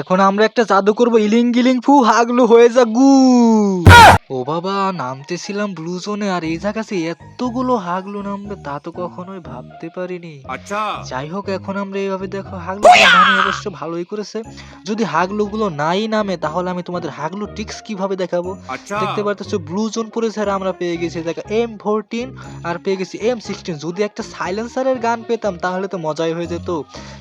এখন আমরা একটা জাদু করবো, ইলিং গিলিং ফু, হাগলু হয়ে যা গু। ও বাবা, নামতেছিলাম ব্লু জোনে আর এই জায়গাতে এতগুলো হাগলু নামবে তা তো কখনোই ভাবতে পারিনি। আচ্ছা, যাই হোক, এখন আমরা এইভাবে দেখো হাগলু নামে অবশ্য ভালোই করেছে। যদি হাগলু গুলো নাই নামে তাহলে আমি তোমাদের হাগলু ট্রিক্স কিভাবে দেখাবো। আচ্ছা। দেখতে পারতেছো ব্লু জোন পড়েছে আর আমরা পেয়ে গেছি দেখো M14 আর পেয়ে গেছি M16। যদি একটা সাইলেন্সারের গান পেতাম তাহলে তো মজাই হয়ে যেত,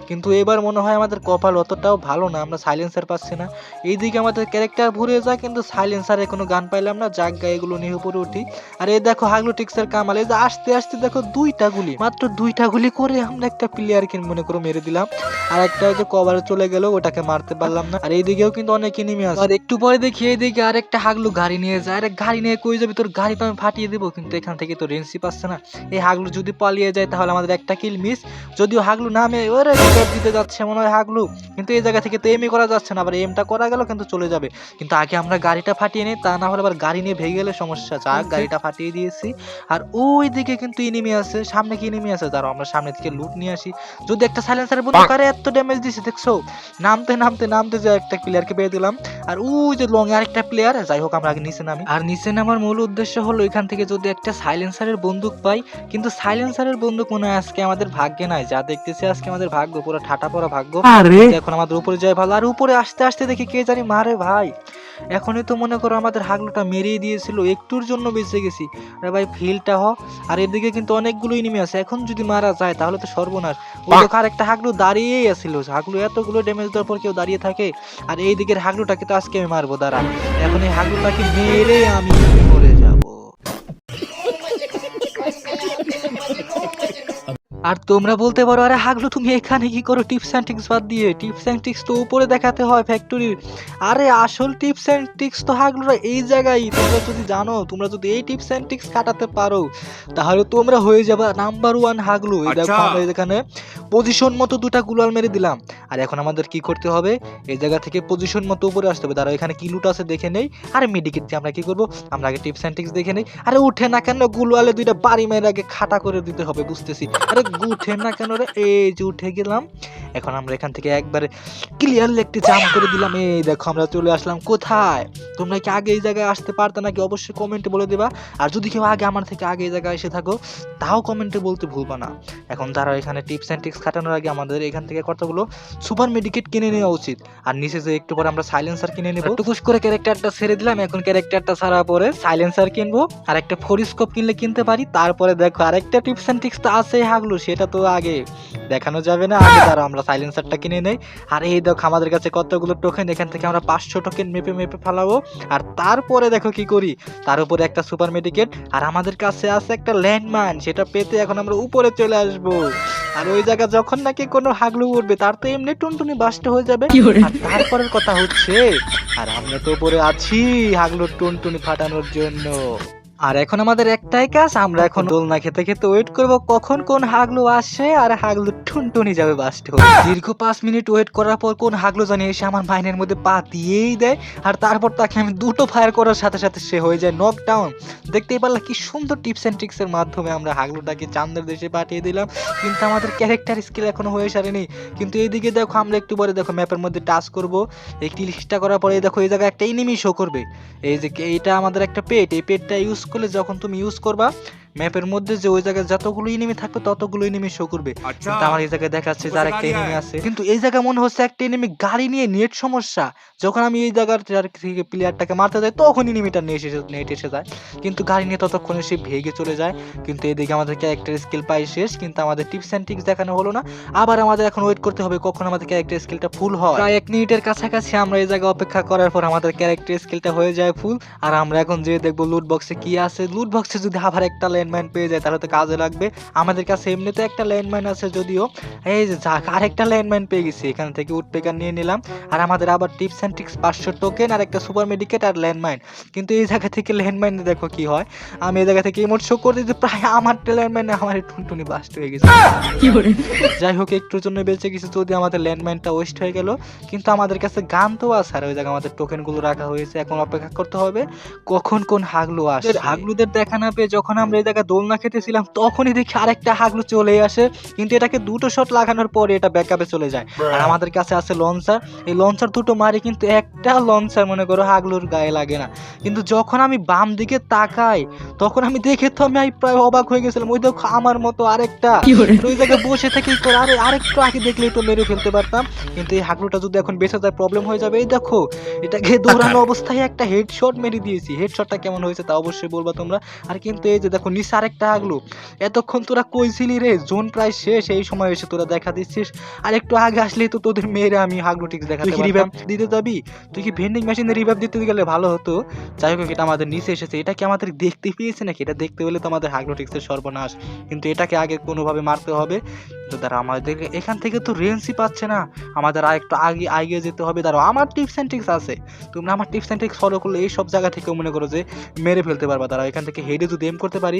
কিন্তু এবার মনে হয় আমাদের কপাল অতটাও ভালো না, আমরা সাইলেন্সার পাচ্ছি না। এইদিকে আমাদের ক্যারেক্টার ভরে যায় কিন্তু সাইলেন্সারে কোনো গান পাইলাম না। যাক গা, এগুলো নিয়ে উপরে উঠি। আর এই দেখো হাগলু ট্রিক্সের কামাল, এই যে আস্তে আস্তে দেখো দুইটা গুলি, মাত্র দুইটা গুলি করে আমরা একটা প্লেয়ারকে মনে করে মেরে দিলাম। আর একটা ওই যে কভারে চলে গেল, ওটাকে মারতে পারলাম না। আর এইদিকেও কিন্তু অনেক এনিমি আছে। আর একটু পরে দেখি এইদিকে আরেকটা হাগলু গাড়ি নিয়ে যায়। আরে গাড়ি নিয়ে কই যাবি, তোর গাড়ি তো আমি ফাটিয়ে দেবো, কিন্তু এখান থেকে তো রেঞ্জই পাচ্ছে না। এই হাগলু যদি পালিয়ে যায় তাহলে আমাদের একটা কিল মিস। যদিও হাগলু নামে ওরে রিভাইভ দিতে যাচ্ছে মনে হয় হাগলু, কিন্তু এই জায়গা থেকে তো এমই করা যাচ্ছে না। আবার এমটা করা গেল কিন্তু চলে যাবে, কিন্তু আগে আমরা গাড়িটা ফাটিয়ে নিই, তা না হলে আবার গাড়ি নিয়ে ভেঙে গেলে সমস্যা। যাক, গাড়িটা ফাটিয়ে দিয়েছি। আর ওই দিকে কিন্তু এনিমি আছে, সামনে কি এনিমি আছে, দাঁড়াও আমরা সামনে থেকে লুট নিয়ে আসি। যদি একটা সাইলেন্সারের বন্ধু কারে এত ড্যামেজ দিছে দেখছো, নামতে নামতে নামতে যে একটা প্লেয়ারকে পেয়ে দিলাম। আর ওই যে লং এ আরেকটা প্লেয়ার। যাই হোক, আমরা আগে নিচে নামি। আর নিচে নামার মূল উদ্দেশ্য হলো এখান থেকে যদি একটা সাইলেন্সারের বন্দুক পাই, কিন্তু সাইলেন্সারের বন্দুক মনে হয় আজকে আমাদের ভাগ্যে নাই। যা দেখতেছি আজকে আমাদের ভাগ্য পুরো ঠাটা পড়া ভাগ্য। এখন আমাদের উপরে যায় ভালো, আর উপরে আসতে আসতে দেখি কে জানি মারে ভাই। এখনই তো মনে করো আমাদের হাগলুটা মেরেই দিয়েছিল, একটুর জন্য বেঁচে গেছি। আরে ভাই ফিলটা হ। আর এদিকে কিন্তু অনেকগুলো এনিমি আছে, এখন যদি মারা যায় তাহলে তো সর্বনাশ। ওই দেখো আরেকটা হাগলু দাঁড়িয়েই আছিল, হাগলু এতগুলো ড্যামেজ দেওয়ার পর কেউ দাঁড়িয়ে থাকে। আর এই দিকের হাগলুটাকে তো আজকে আমি মারবো, দাঁড়া। এখন এই হাগলুটাকে মেরে আমি মরে যাবো। আর তোমরা বলতে পারো, আরে হাগলু তুমি এখানে কি করো টিপস অ্যান্ড ট্রিক্স বাদ দিয়ে? টিপস অ্যান্ড ট্রিক্স তো উপরে দেখাতে হয় ফ্যাক্টরির। আরে আসল টিপস অ্যান্ড ট্রিক্স তো হাগলুরা এই জায়গায়। তোমরা যদি জানো, তোমরা যদি এই টিপস অ্যান্ড ট্রিক্স কাটাতে পারো তাহলে তোমরা হয়ে যাবে নাম্বার 1 হাগলু। এই দেখো আমরা এখানে পজিশন মতো দুটা গুলাল মেরে দিলাম। আর এখন আমাদের কি করতে হবে, এই জায়গা থেকে পজিশন মতো উপরে আসতে হবে। দাঁড়াও, এখানে কি লুট আছে দেখে নেই। আরে মেডিকেট দিয়ে আমরা কি করবো, আমরা আগে টিপস অ্যান্ড ট্রিক্স দেখে নেই। আরে উঠে না কেন, গুলালে দুইটা বাড়ি মেরে আগে খাটা করে দিতে হবে, বুঝতেছি। আরে উঠে না কেন রে, এই যে উঠে গেলাম। এখন আমরা এখান থেকে একবারে ক্লিয়ারলি একটি জাম্প করে দিলাম। এই দেখো আমরা চলে আসলাম কোথায়। তোমরা কি আগে এই জায়গায় আসতে পারতে নাকি অবশ্যই কমেন্টে বলে দেবা। আর যদি কেউ আগে আমার থেকে আগে এই জায়গায় এসে থাকো তাও কমেন্টে বলতে ভুলবা না। এখন তারা এখানে টিপস অ্যান্ড ট্রিক্স কাটানোর আগে আমাদের এখান থেকে কতগুলো সুপার মেডিকেট কিনে নেওয়া উচিত। আর নিচে যে একটু পরে আমরা সাইলেন্সার কিনে নেবো। টুকুস করে ক্যারেক্টারটা ছেড়ে দিলাম, এখন ক্যারেক্টারটা ছাড়া পরে সাইলেন্সার কিনবো। আর একটা ফোরিস্কোপ কিনলে কিনতে পারি। তারপরে দেখো আরেকটা টিপস অ্যান্ড ট্রিক্স তো আছে হাগলু, সেটা তো আগে দেখানো যাবে না। আগে তারা আমরা সাইলেন্সারটা কিনে নেই। আর এই দেখো আমাদের কাছে কতগুলো টোকেন, এখান থেকে আমরা 500 টোকেন মেপে মেপে ফেলাবো। আর তারপরে দেখো কি করি, তার উপরে একটা সুপার মেডিকেট। আর আমাদের কাছে আছে একটা ল্যান্ডমাইন, সেটা পেতে এখন আমরা উপরে চলে আসবো। আর ওই জায়গা যখন নাকি কোনো হাগলু উঠবে তার তো এমনি টুনটুনি বাস্ট হয়ে যাবে। আর তারপরের কথা হচ্ছে, আর আমরা তো উপরে আছি হাগলুর টুনটুনি ফাটানোর জন্য। আর এখন আমাদের একটাই কাজ, আমরা এখন দোলনা খেতে খেতে ওয়েট করব কখন কোন হাগলু আসে আর হাগলু টুনটুনি যাবে বাস্ট হয়ে। দীর্ঘ 5 মিনিট ওয়েট করার পর কোন হাগলু জানি এসে আমার মাইনের মধ্যে পা দিয়েই দেয়। আর তারপর তাকে আমি দুটো ফায়ার করার সাথে সাথে সে হয়ে যায় নকডাউন। দেখতেই পারলাম কি সুন্দর টিপস অ্যান্ড ট্রিক্স এর মাধ্যমে আমরা হাগলুটাকে চান্দের দেশে পাঠিয়ে দিলাম। কিন্তু আমাদের ক্যারেক্টার স্কিল এখনো হয়ে সারেনি। কিন্তু এইদিকে দেখো আমরা একটু পরে দেখো ম্যাপের মধ্যে টাচ করব, একটি লিস্টটা করার পরে দেখো এই জায়গায় একটা এনিমি শো করবে। এই যে এইটা আমাদের একটা পেট, এই পেটটা ইউজ করলে যখন তুমি ইউজ করবা ম্যাপের মধ্যে যে ওই জায়গায় যতগুলো এনিমি থাকবে ততগুলো এনিমি শো করবে। কিন্তু আমার এই জায়গায় দেখাচ্ছে যার একটা এনিমি আছে, কিন্তু এই জায়গায় মনে হচ্ছে একটা এনিমি গাড়ি নিয়ে নেট সমস্যা। যখন আমি এই জায়গার থেকে প্লেয়ারটাকে মারতে যাই তখন এনিমিটা নেট এসে যায়, কিন্তু গাড়ি নিয়ে ততক্ষণে সে ভেগে চলে যায়। কিন্তু এদিকে আমাদের ক্যারেক্টার স্কিল পাই শেষ, কিন্তু আমাদের টিপস অ্যান্ড ট্রিক্স দেখানো হলো না। আবার আমাদের এখন ওয়েট করতে হবে কখন আমাদের ক্যারেক্টার স্কিলটা ফুল হয়। প্রায় 1 মিনিটের কাছাকাছি আমরা এই জায়গায় অপেক্ষা করার পর আমাদের ক্যারেক্টার স্কিলটা হয়ে যায় ফুল। আর আমরা এখন যে দেখবো লুট বক্সে কি আছে। লুট বক্সে যদি আবার একটা ল্যান্ডমাইন পেয়ে যায় তাহলে তো কাজে লাগবে। আমাদের কাছে এমনিতে একটা ল্যান্ডমাইন আছে যদিও। এই যে যাক, আরেকটা ল্যান্ডমাইন পেয়ে গেছি, এখান থেকে উডপেকার নিয়ে নিলাম। আর আমাদের আবার টিপস অ্যান্ড ট্রিক্স 500 টোকেন আর একটা সুপার মেডিকেট আর ল্যান্ডমাইন। কিন্তু এই জায়গা থেকে ল্যান্ডমাইন দেখো কি হয়, আমি এই জায়গা থেকে ইমোট শো করে দিতে প্রায় আমার ল্যান্ডমাইনে আমার টুনটুনি বাস্ট হয়ে গেছে। যাই হোক, একটুর জন্য বেঁচে গেছে, যদি আমাদের ল্যান্ডমাইনটা ওয়েস্ট হয়ে গেল। কিন্তু আমাদের কাছে গান তো আছে, আর ওই জায়গায় আমাদের টোকেন গুলো রাখা হয়েছে। এখন অপেক্ষা করতে হবে কখন কোন হাগলু আসে। হাগলুদের দেখা না পেয়ে যখন আমরা এই জায়গা জায়গায় দোলনা খেতেছিলাম তখনই দেখি আরেকটা হাগলু চলে আসে, কিন্তু এটাকে দুটো শট লাগানোর পরে এটা ব্যাকআপে চলে যায়। আর আমাদের কাছে আছে লঞ্চার, এই লঞ্চার দুটো মারি কিন্তু একটা লঞ্চার মনে করো হাগলুর গায়ে লাগে না। কিন্তু যখন আমি বাম দিকে তাকাই তখন আমি দেখে তো আমি প্রায় অবাক হয়ে গেছিলাম, ওই দেখো আমার মতো আরেকটা ওই জায়গায় বসে থেকে করে আরে আরেকটু আগে দেখলেই তো মেরে ফেলতে পারতাম। কিন্তু এই হাগলুটা যদি এখন বেঁচে যায় প্রবলেম হয়ে যাবে। এই দেখো এটাকে দৌড়ানো অবস্থায় একটা হেডশট মেরে দিয়েছি, হেডশটটা কেমন হয়েছে তা অবশ্যই বলবা তোমরা। আর কিন্তু এই যে দেখো নিচে আরেকটা হাগলু, এতক্ষণ তোরা কইছিলি রে জোন প্রায় শেষ, এই সময় এসে তোরা দেখা দিচ্ছিস, আর একটু আগে আসলেই তো তোদের মেয়েরা আমি হাগলু টিক্স দেখাতে পারতাম। রিভাইভ দিতে যাবি তুই কি ভেন্ডিং মেশিনে রিভাইভ দিতে গেলে ভালো হতো। যাই হোক এটা আমাদের নিচে এসেছে, এটা কি আমাদের দেখতে পেয়েছে নাকি, এটা দেখতে হলে তো আমাদের হাগলু টিক্সের সর্বনাশ, কিন্তু এটাকে আগে কোনোভাবে মারতে হবে। তো দাঁড়া আমাদের এখান থেকে তো রেঞ্জই পাচ্ছে না, আমাদের আর একটু আগে আগে যেতে হবে। দাঁড়াও আমার টিপস অ্যান্ড ট্রিক্স আছে, তোমরা আমার টিপস অ্যান্ড ট্রিক্স ফলো করলে এই সব জায়গা থেকে মনে করো যে মেরে ফেলতে পারবা। দাঁড়াও এখান থেকে হেডে যদি এম করতে পারি,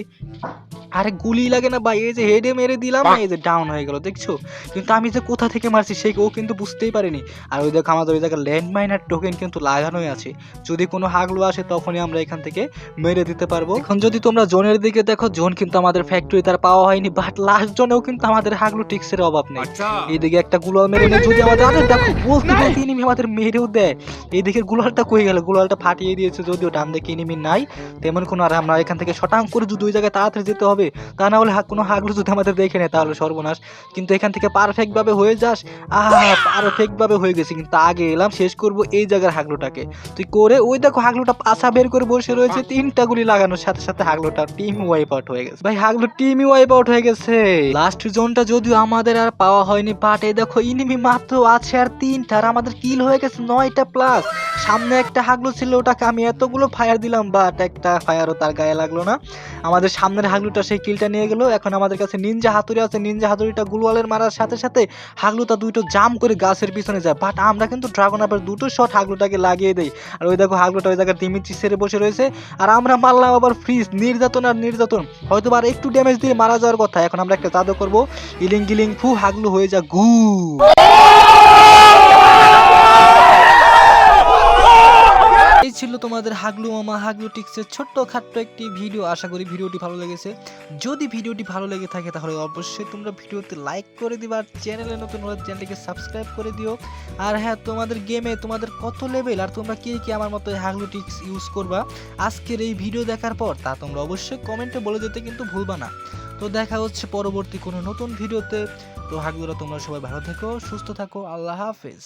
আরে গুলি লাগে না ভাই, এই যে হেডে মেরে দিলাম, এই যে ডাউন হয়ে গেল দেখছো। কিন্তু আমি যে কোথা থেকে মারছি সেই ও কিন্তু বুঝতেই পারিনি। আর ওই দেখো আমাদের ওই জায়গায় ল্যান্ডমাইন আর টোকেন কিন্তু লাগানোই আছে, যদি কোনো হাগলু আসে তখনই আমরা এখান থেকে মেরে দিতে পারবো। এখন যদি তোমরা জোনের দিকে দেখো, জোন কিন্তু আমাদের ফ্যাক্টরি তার পাওয়া হয়নি, বাট লাস্ট জোনেও কিন্তু আমাদের হাগলু টিক্সের অভাব নেই। এইদিকে একটা গুলাল মেরে নেই, যদি আমাদের আরে দেখো বলতে বলতে ইনিমি আমাদের মেরেও দেয়। এইদিকে গুলালটা কই গেল, গুলালটা ফাটিয়ে দিয়েছে, যদিও ডান দিকে ইনিমি নাই তেমন কোনো। আর আমরা এখান থেকে শটাং করে যদি ওই জায়গায় তাড়াতাড়ি যেতে হবে, তা না হলে কোনো হাগলু যদি আমাদের দেখে নেয় তাহলে সর্বনাশ। কিন্তু এখান থেকে পারফেক্ট ভাবে হয়ে যাস, পারফেক্ট ভাবে হয়ে গেছি, কিন্তু আগে এলাম শেষ করব এই জায়গার হাগলুটাকে। তুই করে ওই দেখো হাগলুটা পাছা বের করে বসে রয়েছে, তিনটা গুলি লাগানোর সাথে সাথে হাগলুটা টিম ওয়াইপ আউট হয়ে গেছে। ভাই হাগলু টিম ওয়াইপ আউট হয়ে গেছে। লাস্ট জোনটা যদিও আমাদের আর পাওয়া হয়নি, বাট এই দেখো ইনিমি মাত্র আছে আর তিনটা, আর আমাদের কিল হয়ে গেছে 9টা প্লাস। সামনে একটা হাগলু ছিল, ওটাকে আমি এতগুলো ফায়ার দিলাম বাট একটা ফায়ারও তার গায়ে লাগলো না। আমাদের সামনের হাগলুটা সেই কিলটা নিয়ে গেল। এখন আমাদের কাছে নিনজা হাতুড়ি আছে, নিনজা হাতুড়িটা গুলওয়ালের মারার সাথে সাথে হাগলুটা দুটো জাম্প করে গাছের পিছনে যায়, বাট আমরা কিন্তু ড্রাগন আবার দুটো শট হাগলুটাকে লাগিয়ে দেই। আর ওই দেখো হাগলুটা ওই জায়গায় দিমিত্রি সেরে বসে রয়েছে, আর আমরা মারলাম আবার ফ্রিজ। নির্যাতন আর নির্যাতন, হয়তো আর একটু ড্যামেজ দিয়ে মারা যাওয়ার কথা। এখন আমরা একটা জাদু করবো, ইলিং গিলিং ফু, হাগলু হয়ে যা গু। এই ছিল তোমাদের হাগলু মামা হাগলু টিক্সের ছোট্ট খাট্ট একটি ভিডিও। আশা করি ভিডিওটি ভালো লেগেছে। যদি ভিডিওটি ভালো লেগে থাকে তাহলে অবশ্যই তোমরা ভিডিওতে লাইক করে দিবা, আর চ্যানেলে নতুন হলে চ্যানেলটিকে সাবস্ক্রাইব করে দিও। আর হ্যাঁ, তোমাদের গেমে তোমাদের কত লেভেল আর তোমরা কে কে আমার মতো হাগলু টিক্স ইউজ করবা আজকের এই ভিডিও দেখার পর, তা তোমরা অবশ্যই কমেন্টে বলে যেতে কিন্তু ভুলবা না। তো দেখা হচ্ছে পরবর্তী কোনো নতুন ভিডিওতে। তো হাগলুরা তোমরা সবাই ভালো থেকো, সুস্থ থাকো, আল্লাহ হাফেজ।